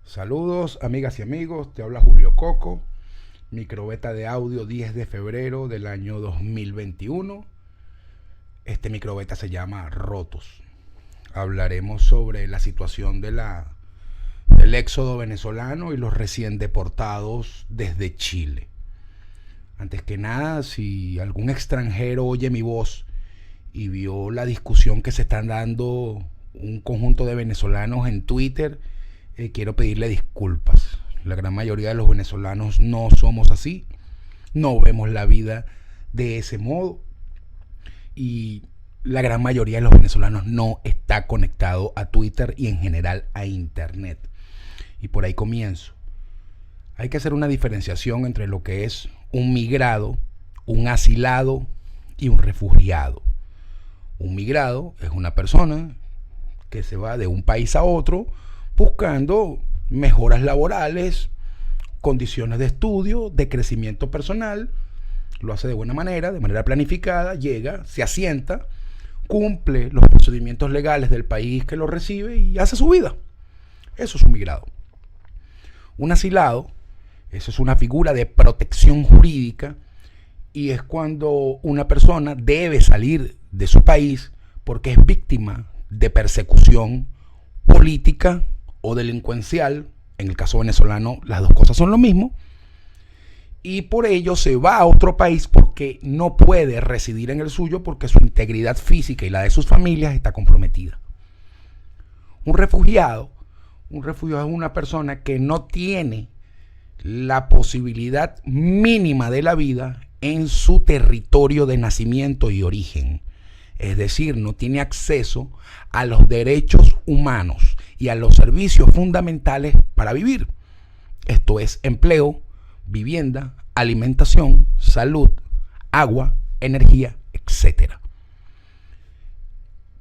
Saludos amigas y amigos, te habla Julio Coco, microbeta de audio 10 de febrero del año 2021. Este microbeta se llama Rotos. Hablaremos sobre la situación del éxodo venezolano y los recién deportados desde Chile. Antes que nada, si algún extranjero oye mi voz y vio la discusión que se están dando un conjunto de venezolanos en Twitter, quiero pedirle disculpas. La gran mayoría de los venezolanos no somos así, no vemos la vida de ese modo y la gran mayoría de los venezolanos no está conectado a Twitter y en general a Internet. Y por ahí comienzo. Hay que hacer una diferenciación entre lo que es un migrado, un asilado y un refugiado. Un migrado es una persona que se va de un país a otro buscando mejoras laborales, condiciones de estudio, de crecimiento personal. Lo hace de buena manera, de manera planificada, llega, se asienta, cumple los procedimientos legales del país que lo recibe y hace su vida. Eso es un migrado. Un asilado, eso es una figura de protección jurídica y es cuando una persona debe salir de su país porque es víctima de persecución política o delincuencial. En el caso venezolano las dos cosas son lo mismo, y por ello se va a otro país porque no puede residir en el suyo porque su integridad física y la de sus familias está comprometida. Un refugiado es una persona que no tiene la posibilidad mínima de la vida en su territorio de nacimiento y origen. Es decir, no tiene acceso a los derechos humanos y a los servicios fundamentales para vivir. Esto es empleo, vivienda, alimentación, salud, agua, energía, etc.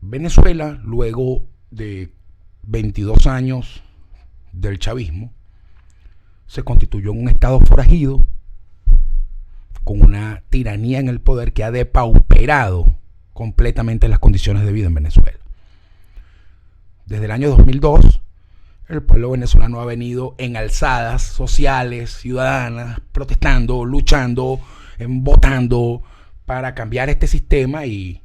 Venezuela, luego de 22 años del chavismo, se constituyó en un estado forajido con una tiranía en el poder que ha depauperado completamente las condiciones de vida en Venezuela. Desde el año 2002, el pueblo venezolano ha venido en alzadas sociales, ciudadanas, protestando, luchando, votando para cambiar este sistema y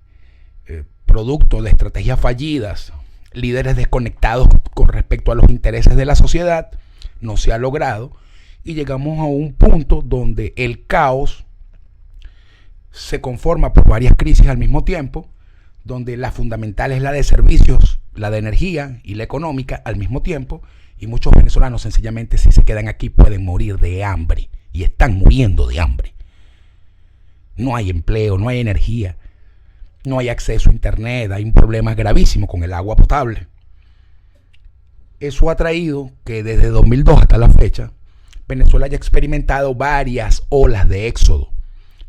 producto de estrategias fallidas, líderes desconectados con respecto a los intereses de la sociedad, no se ha logrado y llegamos a un punto donde el caos se conforma por varias crisis al mismo tiempo, donde la fundamental es la de servicios, la de energía y la económica al mismo tiempo, y muchos venezolanos sencillamente si se quedan aquí pueden morir de hambre y están muriendo de hambre. No hay empleo, no hay energía, no hay acceso a internet, hay un problema gravísimo con el agua potable. Eso ha traído que desde 2002 hasta la fecha Venezuela haya experimentado varias olas de éxodo.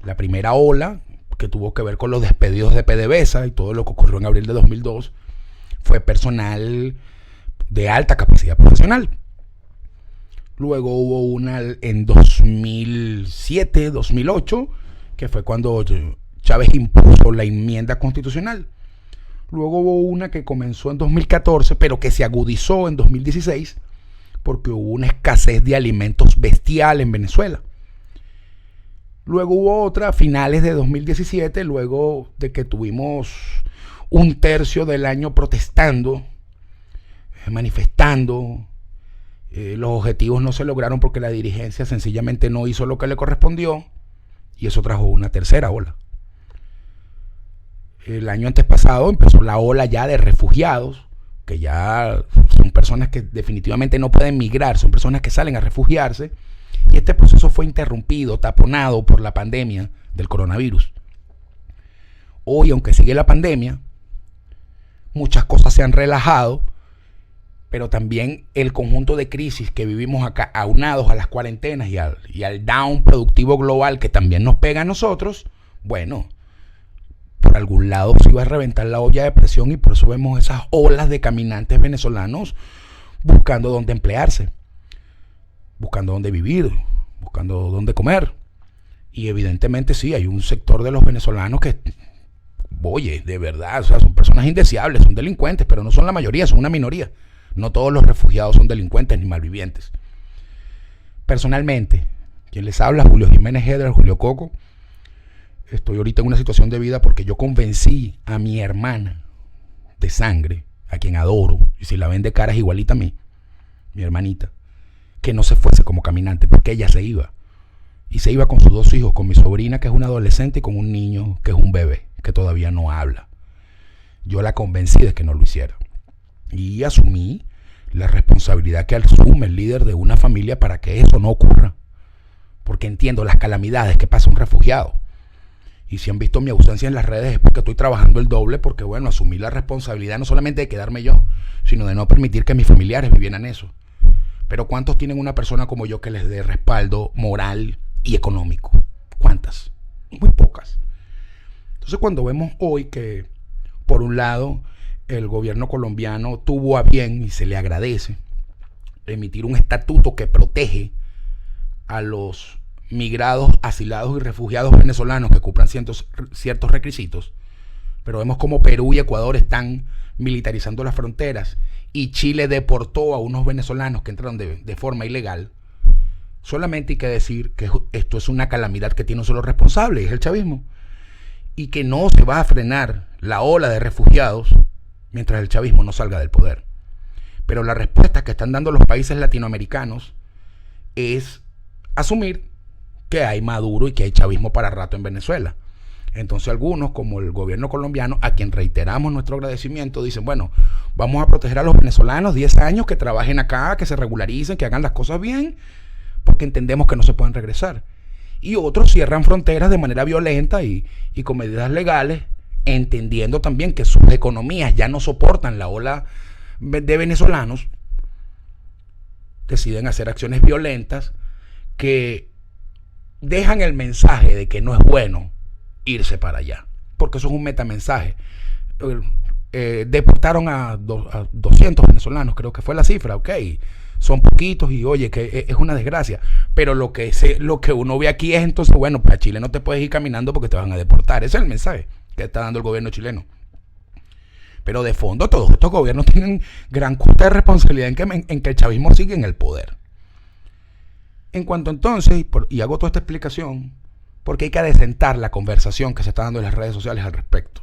La primera ola, que tuvo que ver con los despedidos de PDVSA y todo lo que ocurrió en abril de 2002, fue personal de alta capacidad profesional. Luego hubo una en 2007, 2008, que fue cuando Chávez impuso la enmienda constitucional. Luego hubo una que comenzó en 2014, pero que se agudizó en 2016, porque hubo una escasez de alimentos bestial en Venezuela. Luego hubo otra a finales de 2017, luego de que tuvimos un tercio del año protestando, manifestando. Los objetivos no se lograron porque la dirigencia sencillamente no hizo lo que le correspondió y eso trajo una tercera ola. El año antes pasado empezó la ola ya de refugiados, que ya son personas que definitivamente no pueden migrar, son personas que salen a refugiarse. Y este proceso fue interrumpido, taponado por la pandemia del coronavirus. Hoy, aunque sigue la pandemia, muchas cosas se han relajado, pero también el conjunto de crisis que vivimos acá, aunados a las cuarentenas y al down productivo global que también nos pega a nosotros, bueno, por algún lado se iba a reventar la olla de presión y por eso vemos esas olas de caminantes venezolanos buscando dónde emplearse, buscando dónde vivir, buscando dónde comer. Y evidentemente sí, hay un sector de los venezolanos que, oye, de verdad, o sea, son personas indeseables, son delincuentes, pero no son la mayoría, son una minoría. No todos los refugiados son delincuentes ni malvivientes. Personalmente, quien les habla, Julio Jiménez Hedler, Julio Coco, estoy ahorita en una situación de vida porque yo convencí a mi hermana de sangre, a quien adoro, y si la ven de cara es igualita a mí, mi hermanita, que no se fuese como caminante, porque ella se iba. Y se iba con sus 2 hijos, con mi sobrina que es una adolescente y con un niño que es un bebé, que todavía no habla. Yo la convencí de que no lo hiciera. Y asumí la responsabilidad que asume el líder de una familia para que eso no ocurra. Porque entiendo las calamidades que pasa un refugiado. Y si han visto mi ausencia en las redes es porque estoy trabajando el doble, porque bueno, asumí la responsabilidad no solamente de quedarme yo, sino de no permitir que mis familiares vivieran eso. Pero ¿cuántos tienen una persona como yo que les dé respaldo moral y económico? ¿Cuántas? Muy pocas. Entonces cuando vemos hoy que, por un lado, el gobierno colombiano tuvo a bien, y se le agradece, emitir un estatuto que protege a los migrados, asilados y refugiados venezolanos que cumplan ciertos requisitos, pero vemos como Perú y Ecuador están militarizando las fronteras y Chile deportó a unos venezolanos que entraron de forma ilegal. Solamente hay que decir que esto es una calamidad que tiene un solo responsable, es el chavismo, y que no se va a frenar la ola de refugiados mientras el chavismo no salga del poder. Pero la respuesta que están dando los países latinoamericanos es asumir que hay Maduro y que hay chavismo para rato en Venezuela. Entonces algunos, como el gobierno colombiano, a quien reiteramos nuestro agradecimiento, dicen, bueno, vamos a proteger a los venezolanos 10 años, que trabajen acá, que se regularicen, que hagan las cosas bien, porque entendemos que no se pueden regresar. Y otros cierran fronteras de manera violenta y con medidas legales, entendiendo también que sus economías ya no soportan la ola de venezolanos, deciden hacer acciones violentas que dejan el mensaje de que no es bueno irse para allá, porque eso es un metamensaje. Deportaron a 200 venezolanos, creo que fue la cifra, ok, son poquitos y oye, que es una desgracia, pero lo que uno ve aquí es entonces, bueno, para Chile no te puedes ir caminando porque te van a deportar. Ese es el mensaje que está dando el gobierno chileno. Pero de fondo todos estos gobiernos tienen gran cuota de responsabilidad en que el chavismo sigue en el poder. En cuanto entonces, y hago toda esta explicación, porque hay que adecentar la conversación que se está dando en las redes sociales al respecto.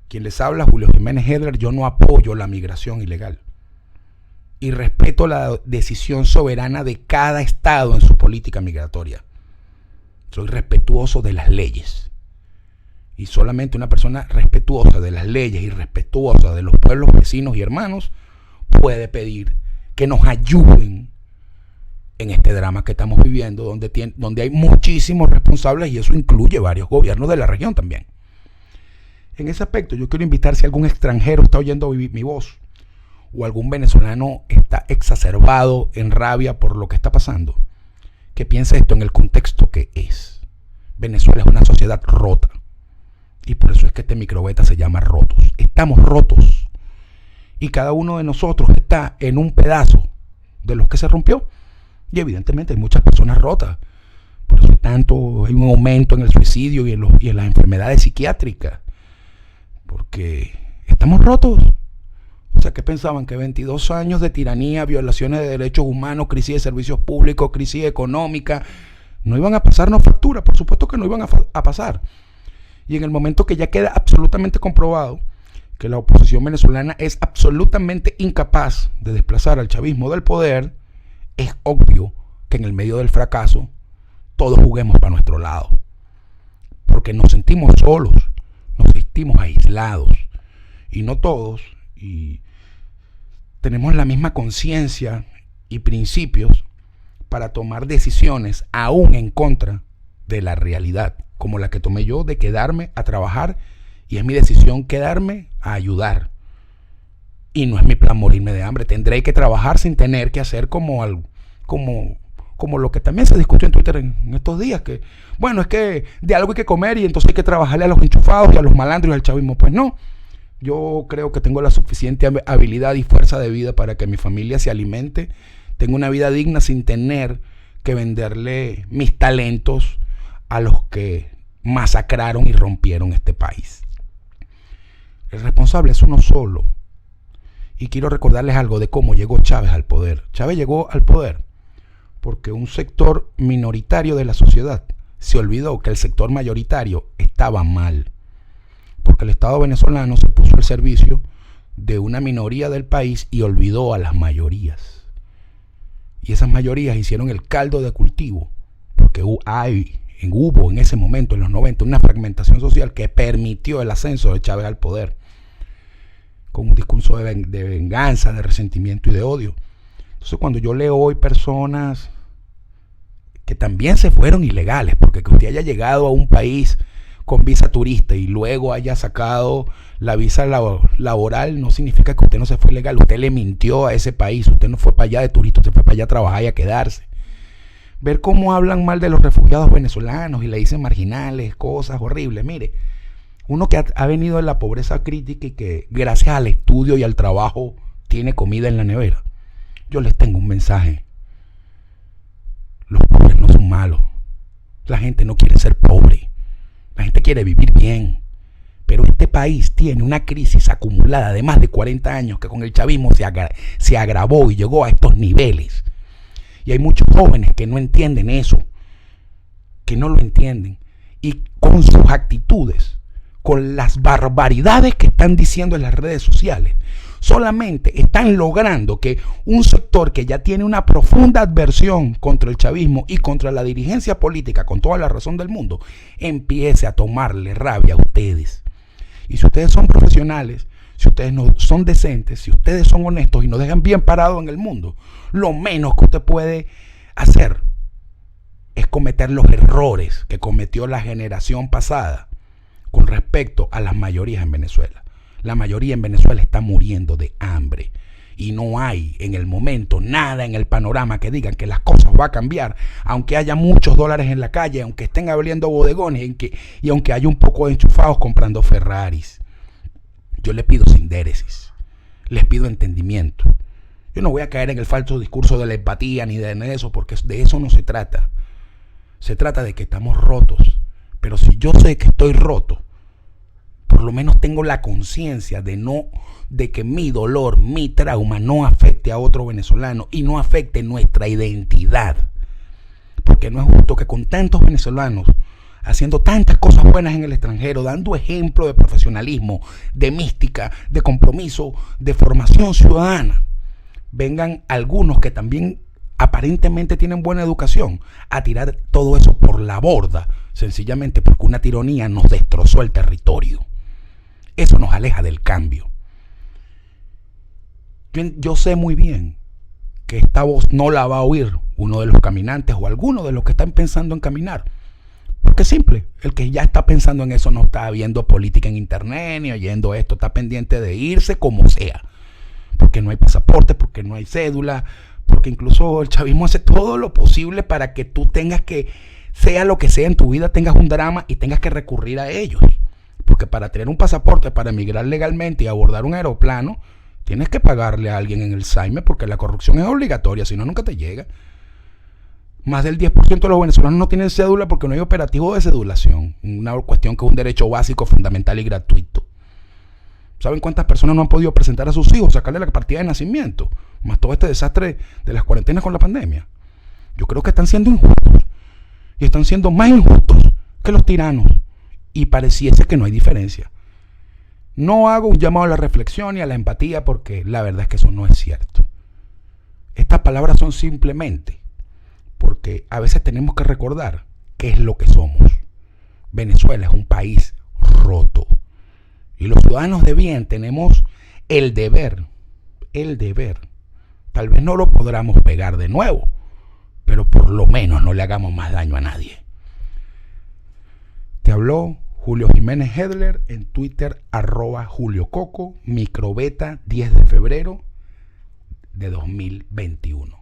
Quien les habla, Julio Jiménez Hedler, yo no apoyo la migración ilegal. Y respeto la decisión soberana de cada estado en su política migratoria. Soy respetuoso de las leyes. Y solamente una persona respetuosa de las leyes y respetuosa de los pueblos vecinos y hermanos puede pedir que nos ayuden en este drama que estamos viviendo, donde hay muchísimos responsables y eso incluye varios gobiernos de la región también. En ese aspecto yo quiero invitar, si algún extranjero está oyendo mi voz o algún venezolano está exacerbado en rabia por lo que está pasando, que piense esto en el contexto que es. Venezuela es una sociedad rota y por eso es que este microbeta se llama Rotos. Estamos rotos y cada uno de nosotros está en un pedazo de los que se rompió. Y evidentemente hay muchas personas rotas. Por eso hay un aumento en el suicidio y en las enfermedades psiquiátricas. Porque estamos rotos. O sea, ¿qué pensaban? Que 22 años de tiranía, violaciones de derechos humanos, crisis de servicios públicos, crisis económica, no iban a pasarnos factura. Por supuesto que no iban a pasar. Y en el momento que ya queda absolutamente comprobado que la oposición venezolana es absolutamente incapaz de desplazar al chavismo del poder, es obvio que en el medio del fracaso todos juguemos para nuestro lado, porque nos sentimos solos, nos sentimos aislados y no todos y tenemos la misma conciencia y principios para tomar decisiones aún en contra de la realidad, como la que tomé yo de quedarme a trabajar, y es mi decisión quedarme a ayudar. Y no es mi plan morirme de hambre. Tendré que trabajar sin tener que hacer como lo que también se discutió en Twitter en estos días, que bueno, es que de algo hay que comer y entonces hay que trabajarle a los enchufados y a los malandros y al chavismo. Pues no, yo creo que tengo la suficiente habilidad y fuerza de vida para que mi familia se alimente, tenga una vida digna sin tener que venderle mis talentos a los que masacraron y rompieron este país. El responsable es uno solo. Y quiero recordarles algo de cómo llegó Chávez al poder. Chávez llegó al poder porque un sector minoritario de la sociedad se olvidó que el sector mayoritario estaba mal. Porque el Estado venezolano se puso al servicio de una minoría del país y olvidó a las mayorías. Y esas mayorías hicieron el caldo de cultivo, porque hubo en ese momento, en los 90, una fragmentación social que permitió el ascenso de Chávez al poder, con un discurso de venganza, de resentimiento y de odio. Entonces, cuando yo leo hoy personas que también se fueron ilegales, porque que usted haya llegado a un país con visa turista y luego haya sacado la visa laboral, no significa que usted no se fue ilegal. Usted le mintió a ese país, usted no fue para allá de turista, usted fue para allá a trabajar y a quedarse. Ver cómo hablan mal de los refugiados venezolanos y le dicen marginales, cosas horribles. Mire, uno que ha venido de la pobreza crítica y que gracias al estudio y al trabajo tiene comida en la nevera, yo les tengo un mensaje. Los pobres no son malos. La gente no quiere ser pobre. La gente quiere vivir bien. Pero este país tiene una crisis acumulada de más de 40 años que con el chavismo se agravó y llegó a estos niveles. Y hay muchos jóvenes que no entienden eso, que no lo entienden. Y con sus actitudes, con las barbaridades que están diciendo en las redes sociales, solamente están logrando que un sector que ya tiene una profunda adversión contra el chavismo y contra la dirigencia política, con toda la razón del mundo, empiece a tomarle rabia a ustedes. Y si ustedes son profesionales, si ustedes no son decentes, si ustedes son honestos y nos dejan bien parados en el mundo, lo menos que usted puede hacer es cometer los errores que cometió la generación pasada con respecto a las mayorías en Venezuela. La mayoría en Venezuela está muriendo de hambre y no hay en el momento nada en el panorama que digan que las cosas van a cambiar, aunque haya muchos dólares en la calle, aunque estén abriendo bodegones y aunque haya un poco de enchufados comprando Ferraris. Yo les pido sindéresis, les pido entendimiento. Yo no voy a caer en el falso discurso de la empatía ni de eso, porque de eso no se trata. Se trata de que estamos rotos, pero si yo sé que estoy roto, por lo menos tengo la conciencia de que mi dolor, mi trauma no afecte a otro venezolano y no afecte nuestra identidad. Porque no es justo que con tantos venezolanos haciendo tantas cosas buenas en el extranjero, dando ejemplo de profesionalismo, de mística, de compromiso, de formación ciudadana, vengan algunos que también aparentemente tienen buena educación a tirar todo eso por la borda, sencillamente porque una tiranía nos destrozó el territorio. Eso nos aleja del cambio. Yo sé muy bien que esta voz no la va a oír uno de los caminantes o alguno de los que están pensando en caminar. Porque es simple, el que ya está pensando en eso no está viendo política en internet ni oyendo esto, está pendiente de irse como sea. Porque no hay pasaporte, porque no hay cédula, porque incluso el chavismo hace todo lo posible para que tú tengas que, sea lo que sea en tu vida, tengas un drama y tengas que recurrir a ellos. Porque para tener un pasaporte, para emigrar legalmente y abordar un aeroplano, tienes que pagarle a alguien en el SAIME porque la corrupción es obligatoria, si no, nunca te llega. Más del 10% de los venezolanos no tienen cédula porque no hay operativo de cedulación. Una cuestión que es un derecho básico, fundamental y gratuito. ¿Saben cuántas personas no han podido presentar a sus hijos, sacarle la partida de nacimiento? Más todo este desastre de las cuarentenas con la pandemia. Yo creo que están siendo injustos. Y están siendo más injustos que los tiranos. Y pareciese que no hay diferencia. No hago un llamado a la reflexión y a la empatía porque la verdad es que eso no es cierto. Estas palabras son simplemente porque a veces tenemos que recordar qué es lo que somos. Venezuela es un país roto. Y los ciudadanos de bien tenemos el deber. Tal vez no lo podamos pegar de nuevo, pero por lo menos no le hagamos más daño a nadie. Te habló Julio Jiménez Hedler, en Twitter @JulioCoco, microbeta 10 de febrero de 2021.